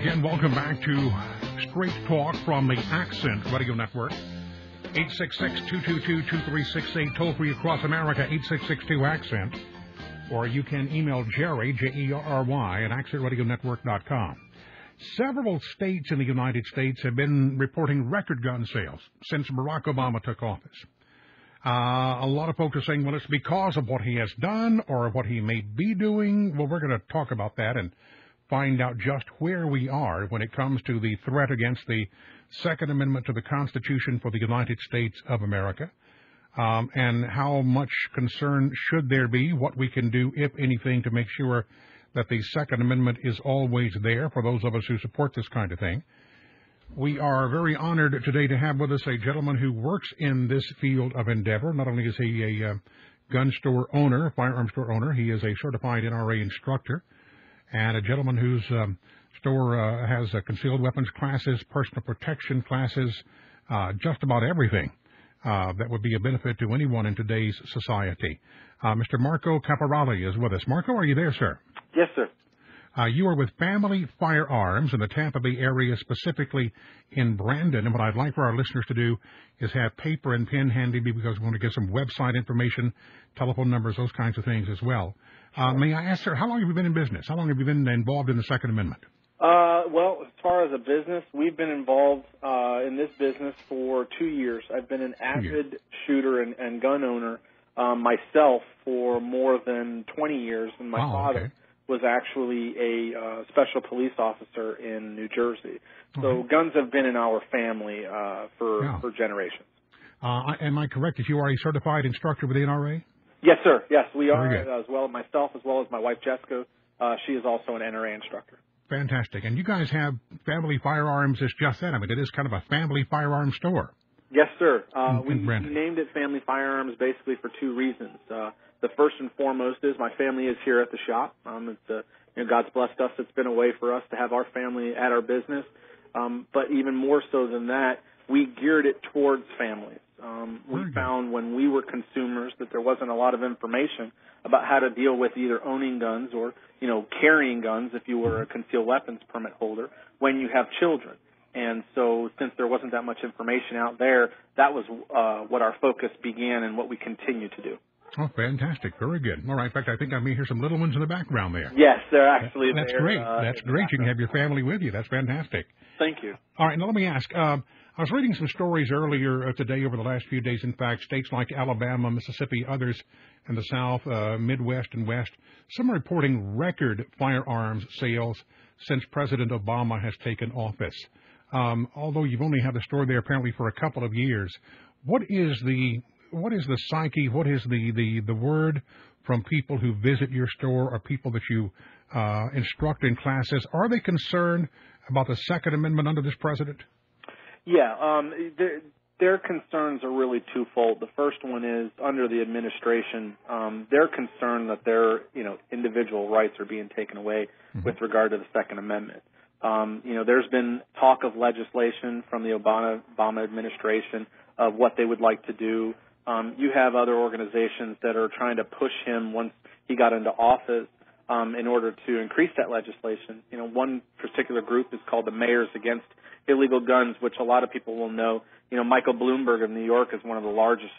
again, welcome back to Straight Talk from the Accent Radio Network. 866-222-2368, toll free across America, 8662-ACCENT. Or you can email Jerry, Jerry, at accentradionetwork.com. Several states in the United States have been reporting record gun sales since Barack Obama took office. A lot of folks are saying, well, it's because of what he has done or what he may be doing. Well, we're going to talk about that and find out just where we are when it comes to the threat against the Second Amendment to the Constitution for the United States of America, and how much concern should there be, what we can do, if anything, to make sure that the Second Amendment is always there for those of us who support this kind of thing. We are very honored today to have with us a gentleman who works in this field of endeavor. Not only is he a gun store owner, firearm store owner, he is a certified NRA instructor, and a gentleman whose store has concealed weapons classes, personal protection classes, just about everything that would be a benefit to anyone in today's society. Mr. Marco Caporale is with us. Marco, are you there, sir? Yes, sir. You are with Family Firearms in the Tampa Bay area, specifically in Brandon. And what I'd like for our listeners to do is have paper and pen handy because we want to get some website information, telephone numbers, those kinds of things as well. May I ask, sir, how long have you been in business? How long have you been involved in the Second Amendment? Well, as far as a business, we've been involved in this business for 2 years. I've been an avid shooter and gun owner myself for more than 20 years, and my father was actually a special police officer in New Jersey. So guns have been in our family for generations. Am I correct that you are a certified instructor with the NRA? Yes, sir. Yes, we are, as well. Myself, as well as my wife, Jessica. She is also an NRA instructor. Fantastic. And you guys have Family Firearms as just that. I mean, it is kind of a family firearm store. Yes, sir. We named it Family Firearms basically for two reasons. The first and foremost is my family is here at the shop. God's blessed us. It's been a way for us to have our family at our business. But even more so than that, we geared it towards families. We found when we were consumers that there wasn't a lot of information about how to deal with either owning guns or, carrying guns if you were a concealed weapons permit holder when you have children. And so since there wasn't that much information out there, that was what our focus began and what we continue to do. Oh, fantastic. Very good. All right. In fact, I think I may hear some little ones in the background there. Yes, they're actually there. That's great. That's great. You can have your family with you. That's fantastic. Thank you. All right. Now, let me ask. I was reading some stories earlier today over the last few days. In fact, states like Alabama, Mississippi, others in the South, Midwest, and West, some are reporting record firearms sales since President Obama has taken office. Although you've only had the store there apparently for a couple of years, what is the psyche? What is the word from people who visit your store or people that you instruct in classes? Are they concerned about the Second Amendment under this president? Yeah, their concerns are really twofold. The first one is under the administration, they're concerned that their individual rights are being taken away with regard to the Second Amendment. There's been talk of legislation from the Obama administration of what they would like to do. You have other organizations that are trying to push him once he got into office in order to increase that legislation. One particular group is called the Mayors Against Illegal Guns, which a lot of people will know. Michael Bloomberg of New York is one of the largest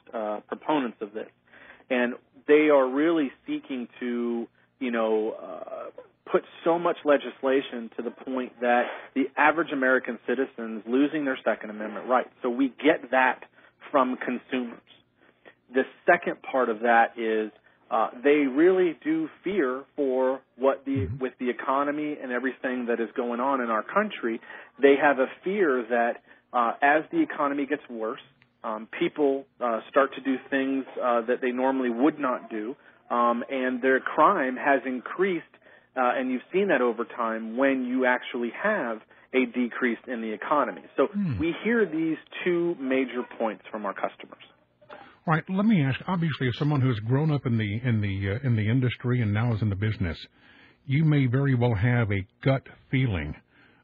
proponents of this. And they are really seeking to, put so much legislation to the point that the average American citizen is losing their Second Amendment rights. So we get that from consumers. The second part of that is they really do fear for what with the economy and everything that is going on in our country. They have a fear that as the economy gets worse, people start to do things that they normally would not do, and their crime has increased, and you've seen that over time when you actually have a decrease in the economy. So we hear these two major points from our customers. All right. Let me ask. Obviously, as someone who has grown up in the industry and now is in the business, you may very well have a gut feeling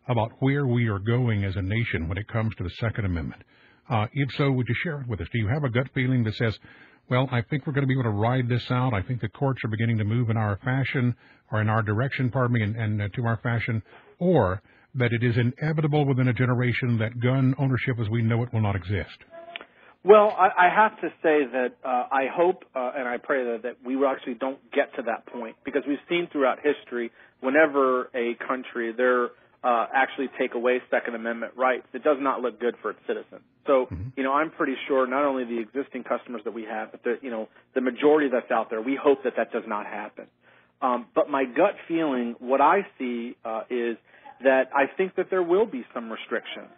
about where we are going as a nation when it comes to the Second Amendment. If so, would you share it with us? Do you have a gut feeling that says, well, I think we're going to be able to ride this out. I think the courts are beginning to move in our fashion or in our direction, and to our fashion. Or that it is inevitable within a generation that gun ownership as we know it will not exist? Well, I have to say that I hope and I pray that we actually don't get to that point, because we've seen throughout history whenever a country actually take away Second Amendment rights, it does not look good for its citizens. So, I'm pretty sure not only the existing customers that we have, but the majority that's out there, we hope that does not happen. But my gut feeling, what I see is that I think that there will be some restrictions.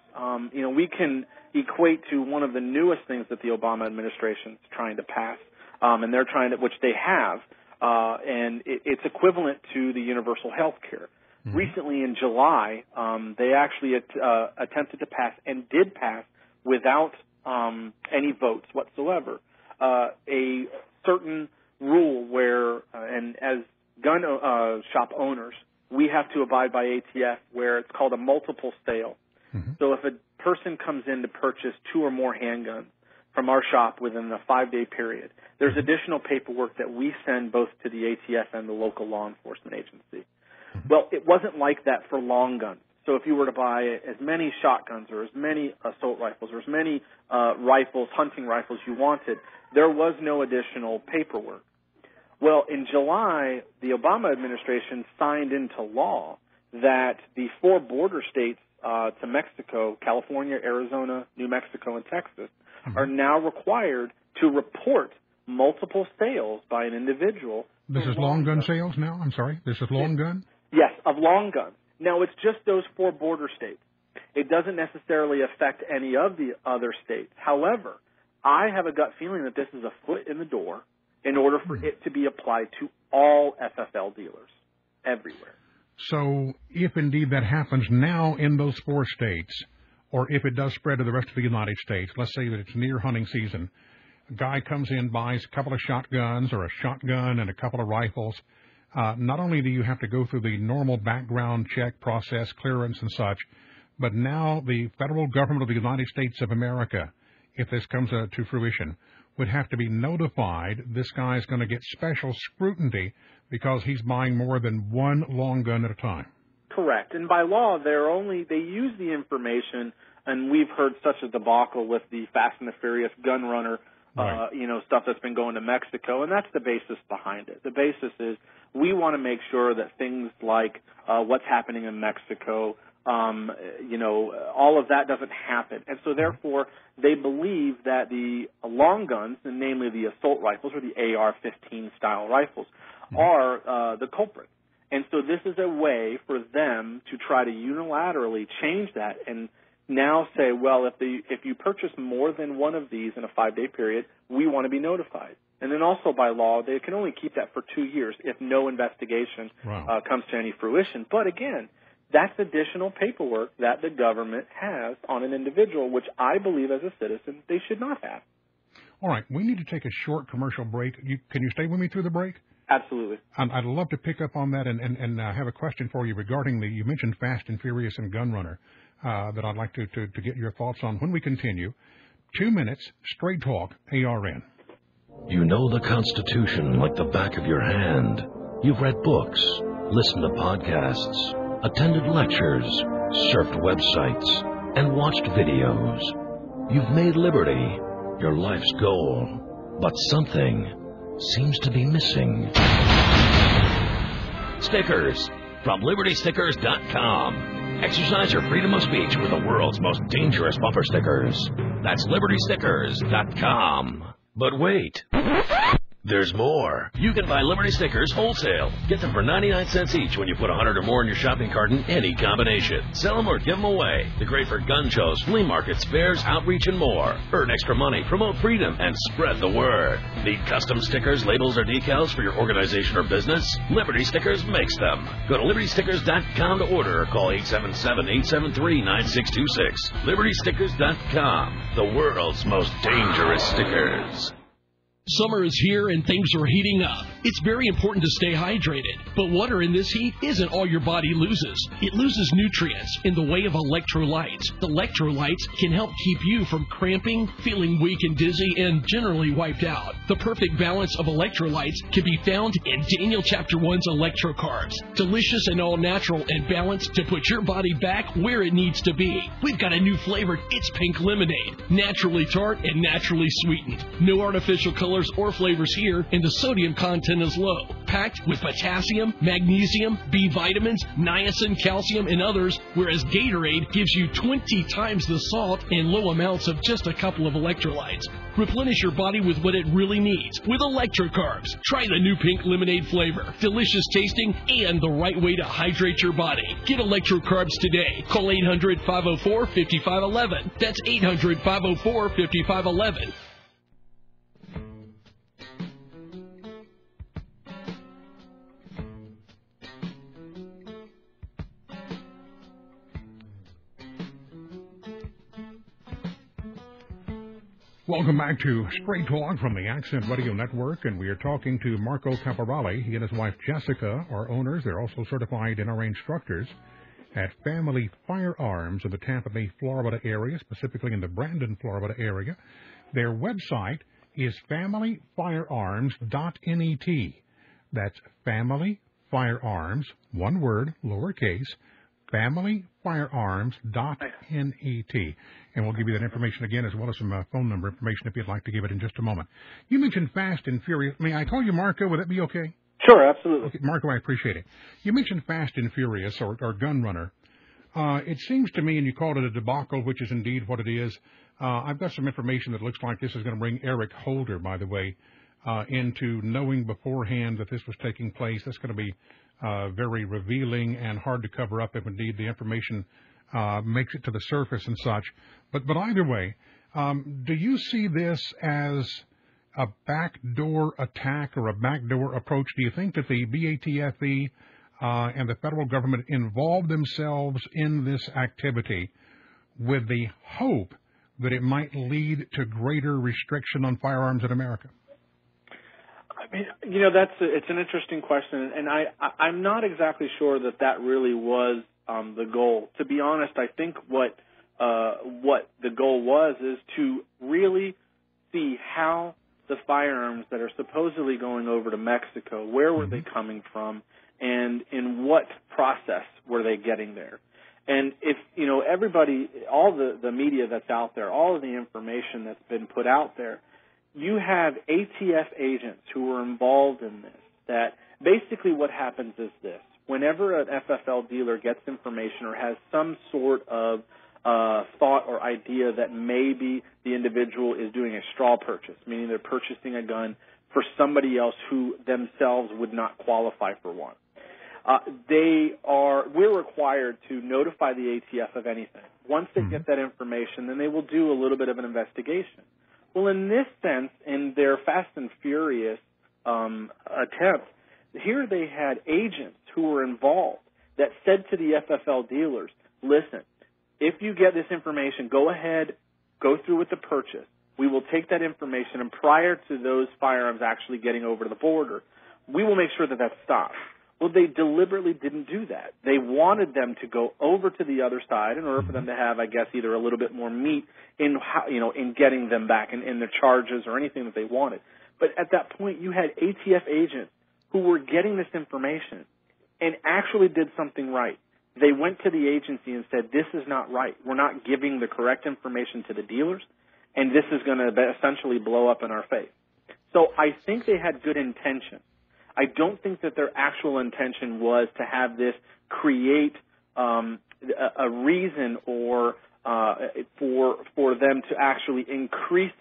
We can equate to one of the newest things that the Obama administration is trying to pass, and they're trying to, which they have, and it's equivalent to the universal health care. Recently in July, they actually attempted to pass and did pass without any votes whatsoever, a certain rule where, and as gun shop owners, we have to abide by ATF, where it's called a multiple sale. So if a person comes in to purchase 2 or more handguns from our shop within a 5-day period, there's additional paperwork that we send both to the ATF and the local law enforcement agency. Well, it wasn't like that for long guns. So if you were to buy as many shotguns or as many assault rifles or as many rifles, hunting rifles you wanted, there was no additional paperwork. Well, in July, the Obama administration signed into law that the 4 border states to Mexico, California, Arizona, New Mexico, and Texas, are now required to report multiple sales by an individual. This is long gun sales now? I'm sorry? This is long gun? Yes, of long guns. Now, it's just those 4 border states. It doesn't necessarily affect any of the other states. However, I have a gut feeling that this is a foot in the door in order for it to be applied to all FFL dealers everywhere. So if indeed that happens now in those 4 states, or if it does spread to the rest of the United States, let's say that it's near hunting season, a guy comes in, buys a couple of shotguns or a shotgun and a couple of rifles. Not only do you have to go through the normal background check process, clearance and such, but now the federal government of the United States of America, if this comes to fruition, would have to be notified this guy is going to get special scrutiny because he's buying more than 1 long gun at a time. Correct. And by law, they use the information, and we've heard such a debacle with the Fast and the Furious gun runner, stuff that's been going to Mexico, and that's the basis behind it. The basis is we want to make sure that things like what's happening in Mexico, all of that doesn't happen. And so therefore, they believe that the long guns, and namely the assault rifles or the AR-15 style rifles, are the culprit. And so this is a way for them to try to unilaterally change that and now say, well, if you purchase more than one of these in a 5-day period, we want to be notified. And then also by law, they can only keep that for 2 years if no investigation comes to any fruition. But again, that's additional paperwork that the government has on an individual, which I believe as a citizen they should not have. All right, we need to take a short commercial break. Can you stay with me through the break? Absolutely. I'd love to pick up on that and have a question for you regarding you mentioned Fast and Furious and Gun Runner that I'd like to get your thoughts on when we continue. 2 minutes, straight talk, ARN. You know the Constitution like the back of your hand. You've read books, listened to podcasts, attended lectures, surfed websites, and watched videos. You've made liberty your life's goal, but something seems to be missing. Stickers from LibertyStickers.com. Exercise your freedom of speech with the world's most dangerous bumper stickers. That's LibertyStickers.com. But wait, there's more. You can buy Liberty Stickers wholesale. Get them for 99 cents each when you put 100 or more in your shopping cart in any combination. Sell them or give them away. They're great for gun shows, flea markets, fairs, outreach, and more. Earn extra money, promote freedom, and spread the word. Need custom stickers, labels, or decals for your organization or business? Liberty Stickers makes them. Go to LibertyStickers.com to order or call 877-873-9626. LibertyStickers.com. The world's most dangerous stickers. Summer is here and things are heating up. It's very important to stay hydrated. But water in this heat isn't all your body loses. It loses nutrients in the way of electrolytes. Electrolytes can help keep you from cramping, feeling weak and dizzy, and generally wiped out. The perfect balance of electrolytes can be found in Daniel Chapter 1's Electrocarbs. Delicious and all natural and balanced to put your body back where it needs to be. We've got a new flavor. It's pink lemonade. Naturally tart and naturally sweetened. No artificial colors or flavors here, and the sodium content is low. Packed with potassium, magnesium, B vitamins, niacin, calcium, and others, whereas Gatorade gives you 20 times the salt and low amounts of just a couple of electrolytes. Replenish your body with what it really needs with Electrocarbs. Try the new pink lemonade flavor. Delicious tasting and the right way to hydrate your body. Get Electrocarbs today. Call 800-504-5511. That's 800-504-5511. Welcome back to Straight Talk from the Accent Radio Network, and we are talking to Marco Caporale. He and his wife Jessica are owners. They're also certified NRA instructors at Family Firearms in the Tampa Bay, Florida area, specifically in the Brandon, Florida area. Their website is familyfirearms.net. That's Family Firearms, one word, lowercase, familyfirearms.net. And we'll give you that information again, as well as some phone number information if you'd like to give it in just a moment. You mentioned Fast and Furious. May I call you Marco? Would that be okay? Sure, absolutely. Okay, Marco, I appreciate it. You mentioned Fast and Furious, or Gun Runner. It seems to me, and you called it a debacle, which is indeed what it is. I've got some information that looks like this is going to bring Eric Holder, by the way, into knowing beforehand that this was taking place. That's going to be very revealing and hard to cover up if indeed the information makes it to the surface and such. But either way, do you see this as a backdoor attack or a backdoor approach? Do you think that the BATFE and the federal government involved themselves in this activity with the hope that it might lead to greater restriction on firearms in America? I mean, it's an interesting question, and I'm not exactly sure that really was the goal. To be honest, I think what the goal was is to really see how the firearms that are supposedly going over to Mexico, where were they coming from, and in what process were they getting there? And if, everybody, all the media that's out there, all of the information that's been put out there, you have ATF agents who were involved in this, that basically what happens is this. Whenever an FFL dealer gets information or has some sort of thought or idea that maybe the individual is doing a straw purchase, meaning they're purchasing a gun for somebody else who themselves would not qualify for one, we're required to notify the ATF of anything. Once they get that information, then they will do a little bit of an investigation. Well, in this sense, in their Fast and Furious attempt, here they had agents who were involved that said to the FFL dealers, listen, if you get this information, go ahead, go through with the purchase. We will take that information, and prior to those firearms actually getting over to the border, we will make sure that stops. Well, they deliberately didn't do that. They wanted them to go over to the other side in order for them to have, I guess, either a little bit more meat in in getting them back in the charges or anything that they wanted. But at that point, you had ATF agents who were getting this information and actually did something right. They went to the agency and said, this is not right. We're not giving the correct information to the dealers, and this is going to essentially blow up in our face. So I think they had good intention. I don't think that their actual intention was to have this create a reason or for them to actually increase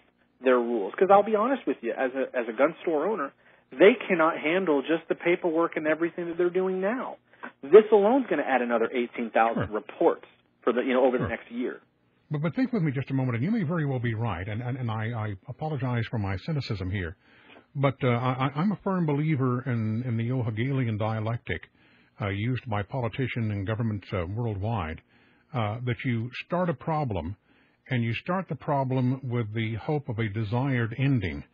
their rules. Because I'll be honest with you, as a gun store owner, they cannot handle just the paperwork and everything that they're doing now. This alone is going to add another 18,000 reports for the over the next year. But think with me just a moment, and you may very well be right, and I apologize for my cynicism here. But I'm a firm believer in the old Hegelian dialectic used by politicians and governments worldwide, that you start a problem, and you start the problem with the hope of a desired ending.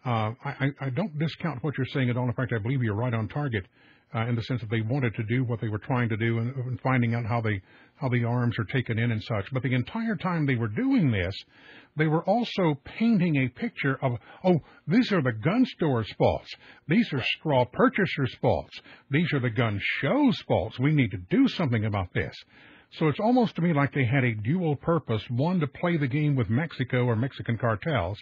I don't discount what you're saying at all. In fact, I believe you're right on target in the sense that they wanted to do what they were trying to do and finding out how the arms are taken in and such. But the entire time they were doing this, they were also painting a picture of, oh, these are the gun stores' faults. These are straw purchasers' faults. These are the gun shows' faults. We need to do something about this. So it's almost to me like they had a dual purpose, one to play the game with Mexico or Mexican cartels,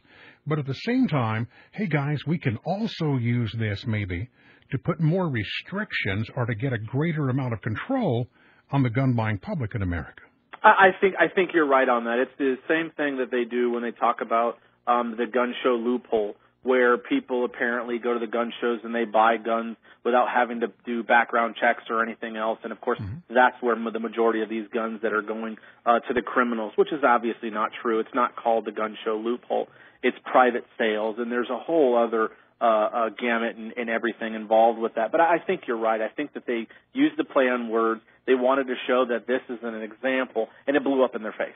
but at the same time, hey guys, we can also use this maybe to put more restrictions or to get a greater amount of control on the gun buying public in America. I think you're right on that. It's the same thing that they do when they talk about the gun show loophole, where people apparently go to the gun shows and they buy guns without having to do background checks or anything else. And, of course, that's where the majority of these guns that are going to the criminals, which is obviously not true. It's not called the gun show loophole. It's private sales, and there's a whole other gamut and everything involved with that. But I think you're right. I think that they used the play on words. They wanted to show that this is an example, and it blew up in their face.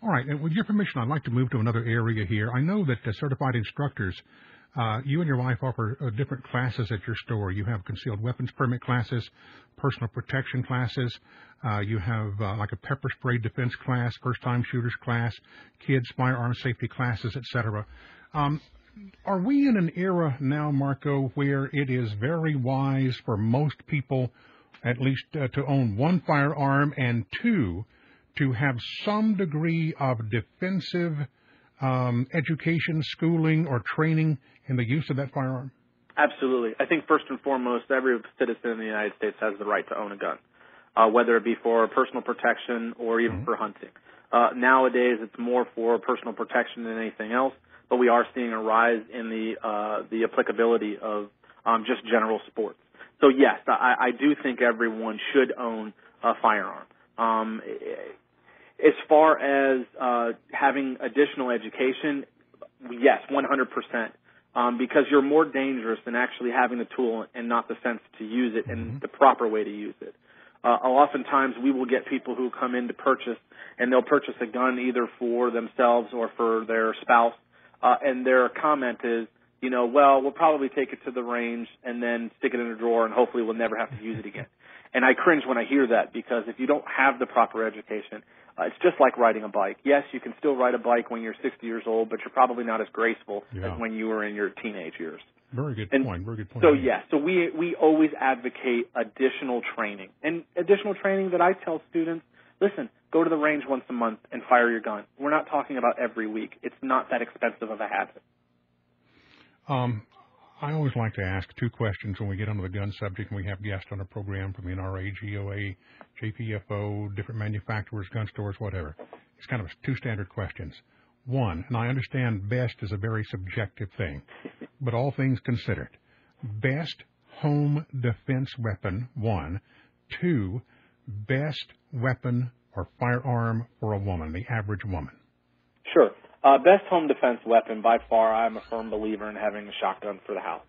All right, and with your permission, I'd like to move to another area here. I know that certified instructors, you and your wife offer different classes at your store. You have concealed weapons permit classes, personal protection classes. You have like a pepper spray defense class, first-time shooters class, kids firearm safety classes, etc. Are we in an era now, Marco, where it is very wise for most people at least to own one firearm and two, to have some degree of defensive education, schooling, or training in the use of that firearm? Absolutely. I think first and foremost, every citizen in the United States has the right to own a gun, whether it be for personal protection or even for hunting. Nowadays, it's more for personal protection than anything else, but we are seeing a rise in the applicability of just general sports. So, yes, I do think everyone should own a firearm. As far as having additional education, yes, 100%, because you're more dangerous than actually having the tool and not the sense to use it and the proper way to use it. Oftentimes we will get people who come in to purchase, and they'll purchase a gun either for themselves or for their spouse, and their comment is, you know, well, we'll probably take it to the range and then stick it in a drawer and hopefully we'll never have to use it again. And I cringe when I hear that, because if you don't have the proper education, it's just like riding a bike. Yes, you can still ride a bike when you're 60 years old, but you're probably not as graceful as when you were in your teenage years. Very good point. Very good point. So, yes, so we always advocate additional training. And additional training that I tell students, listen, go to the range once a month and fire your gun. We're not talking about every week. It's not that expensive of a habit. I always like to ask two questions when we get onto the gun subject, and we have guests on the program from NRA, GOA, JPFO, different manufacturers, gun stores, whatever. It's kind of two standard questions. One, and I understand best is a very subjective thing, but all things considered, best home defense weapon, one. Two, best weapon or firearm for a woman, the average woman. Sure. Best home defense weapon, by far, I'm a firm believer in having a shotgun for the house.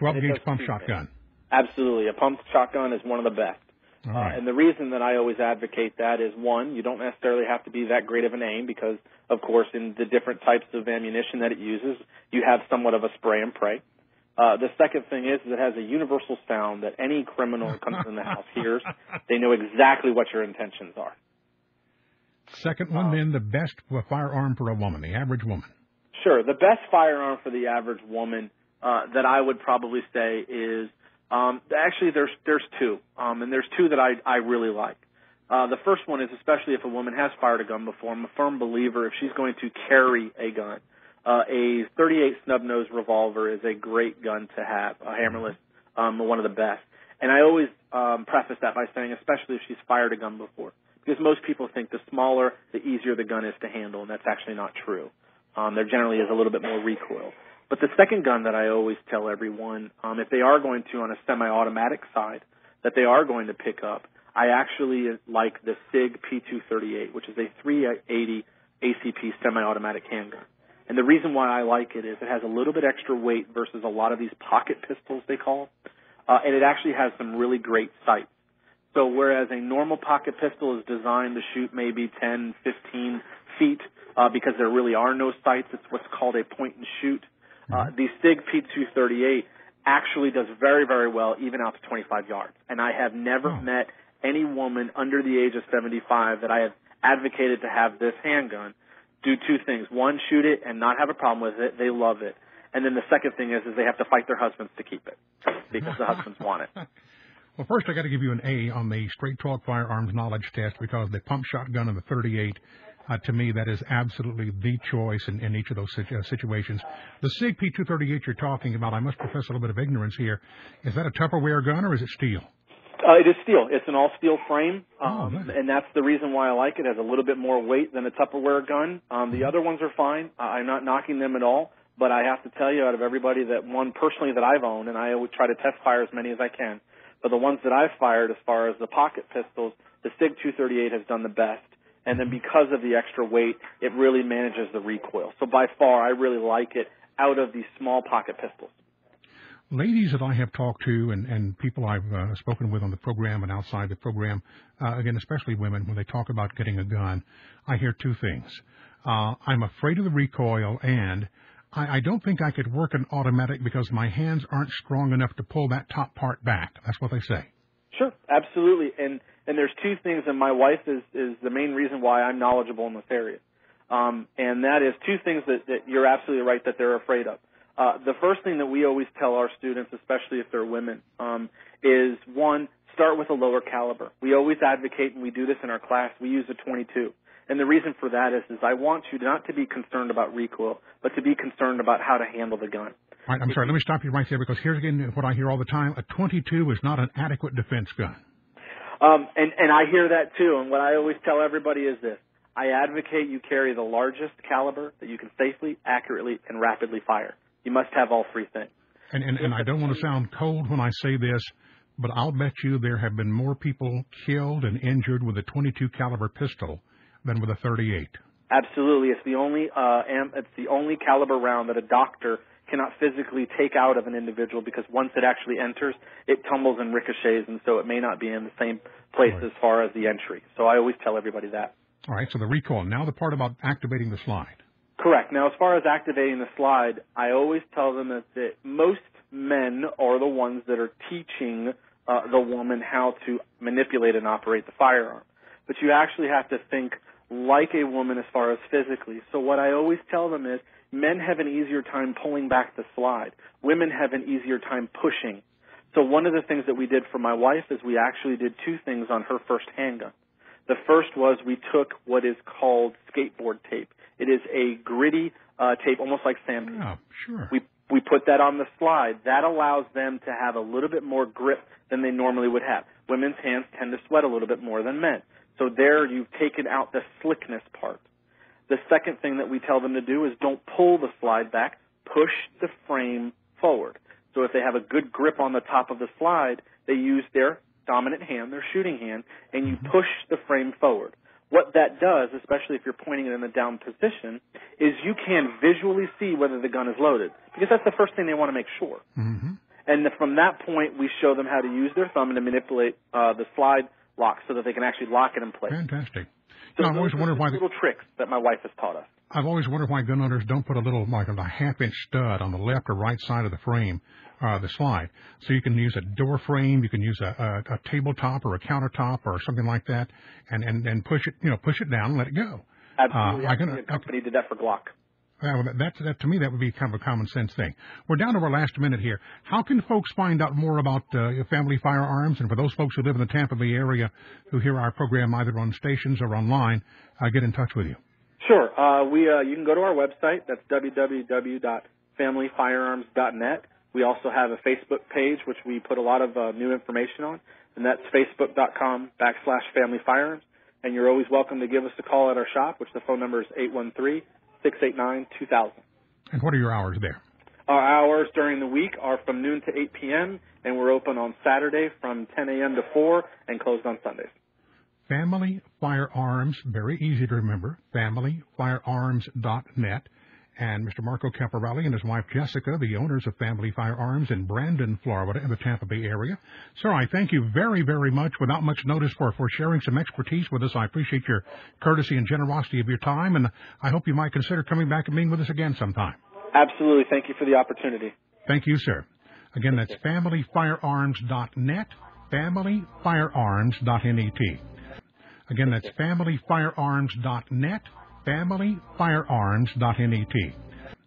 12-gauge pump shotgun. Absolutely. A pump shotgun is one of the best. Right. And the reason that I always advocate that is, one, you don't necessarily have to be that great of an aim because, of course, in the different types of ammunition that it uses, you have somewhat of a spray and pray. The second thing is it has a universal sound that any criminal who comes in the house hears. They know exactly what your intentions are. Second one, then, the best firearm for a woman, the average woman. Sure. The best firearm for the average woman that I would probably say is actually there's two, and there's two that I really like. The first one is, especially if a woman has fired a gun before, I'm a firm believer if she's going to carry a gun. A .38 snub-nose revolver is a great gun to have, a hammerless, one of the best. And I always preface that by saying, especially if she's fired a gun before. Because most people think the smaller, the easier the gun is to handle, and that's actually not true. There generally is a little bit more recoil. But the second gun that I always tell everyone, if they are going to, on a semi-automatic side, that they are going to pick up, I actually like the SIG P238, which is a 380 ACP semi-automatic handgun. And the reason why I like it is it has a little bit extra weight versus a lot of these pocket pistols, they call, and it actually has some really great sights. So whereas a normal pocket pistol is designed to shoot maybe 10, 15 feet because there really are no sights, it's what's called a point and shoot. The SIG P238 actually does very, very well, even out to 25 yards. And I have never met any woman under the age of 75 that I have advocated to have this handgun do two things. One, shoot it and not have a problem with it. They love it. And then the second thing is they have to fight their husbands to keep it because the husbands want it. Well, first I got to give you an A on the straight talk firearms knowledge test because the pump shotgun and the 38, to me, that is absolutely the choice in each of those situations. The SIG P238 you're talking about, I must profess a little bit of ignorance here. Is that a Tupperware gun or is it steel? It is steel. It's an all-steel frame, and that's the reason why I like it. It has a little bit more weight than a Tupperware gun. The other ones are fine. I'm not knocking them at all, but I have to tell you, out of everybody personally that I've owned, and I always try to test fire as many as I can, but the ones that I've fired as far as the pocket pistols, the SIG 238 has done the best. And then because of the extra weight, it really manages the recoil. So by far, I really like it out of these small pocket pistols. Ladies that I have talked to and people I've spoken with on the program and outside the program, again, especially women, when they talk about getting a gun, I hear two things. I'm afraid of the recoil, and I don't think I could work an automatic because my hands aren't strong enough to pull that top part back. That's what they say. Sure, absolutely. And there's two things, and my wife is the main reason why I'm knowledgeable in this area. And that is two things that you're absolutely right that they're afraid of. The first thing that we always tell our students, especially if they're women, is one, start with a lower caliber. We always advocate, and we do this in our class, we use a 22. And the reason for that is I want you not to be concerned about recoil, but to be concerned about how to handle the gun. All right, I'm sorry, let me stop you right there because here's again what I hear all the time. A 22 is not an adequate defense gun. And I hear that too. And what I always tell everybody is this. I advocate you carry the largest caliber that you can safely, accurately, and rapidly fire. You must have all three things. And I don't want to sound cold when I say this, but I'll bet you there have been more people killed and injured with a 22 caliber pistol than with a 38. Absolutely. It's the only caliber round that a doctor cannot physically take out of an individual because once it actually enters, it tumbles and ricochets, and so it may not be in the same place as far as the entry. So I always tell everybody that. All right, so the recoil. Now the part about activating the slide. Correct. Now, as far as activating the slide, I always tell them that most men are the ones that are teaching the woman how to manipulate and operate the firearm. But you actually have to think like a woman as far as physically. So what I always tell them is men have an easier time pulling back the slide. Women have an easier time pushing. So one of the things that we did for my wife is we actually did two things on her first handgun. The first was we took what is called skateboard tape. It is a gritty tape, almost like sandpaper. Oh, sure. We put that on the slide. That allows them to have a little bit more grip than they normally would have. Women's hands tend to sweat a little bit more than men. So there you've taken out the slickness part. The second thing that we tell them to do is don't pull the slide back, push the frame forward. So if they have a good grip on the top of the slide, they use their dominant hand, their shooting hand, and you push the frame forward. What that does, especially if you're pointing it in a down position, is you can visually see whether the gun is loaded, because that's the first thing they want to make sure. Mm-hmm. And from that point, we show them how to use their thumb to manipulate the slide lock so that they can actually lock it in place. Fantastic. So I've always wondered why little tricks that my wife has taught us. I've always wondered why gun owners don't put a little, like a half-inch stud on the left or right side of the frame, the slide. So you can use a door frame, you can use a tabletop or a countertop or something like that, and push it down and let it go. Absolutely. A company did that for Glock. That to me, that would be kind of a common sense thing. We're down to our last minute here. How can folks find out more about Family Firearms? And for those folks who live in the Tampa Bay area who hear our program either on stations or online, get in touch with you. Sure. You can go to our website. That's www.familyfirearms.net. We also have a Facebook page, which we put a lot of new information on, and that's facebook.com/familyfirearms. And you're always welcome to give us a call at our shop, which the phone number is 813-689-2000. And what are your hours there? Our hours during the week are from noon to 8 p.m., and we're open on Saturday from 10 a.m. to 4 and closed on Sundays. Family Firearms, very easy to remember, familyfirearms.net. And Mr. Marco Caporelli and his wife Jessica, the owners of Family Firearms in Brandon, Florida, in the Tampa Bay area. Sir, I thank you very, very much, without much notice, for sharing some expertise with us. I appreciate your courtesy and generosity of your time, and I hope you might consider coming back and being with us again sometime. Absolutely. Thank you for the opportunity. Thank you, sir. Again, that's familyfirearms.net, familyfirearms.net. Again, that's familyfirearms.net, familyfirearms.net.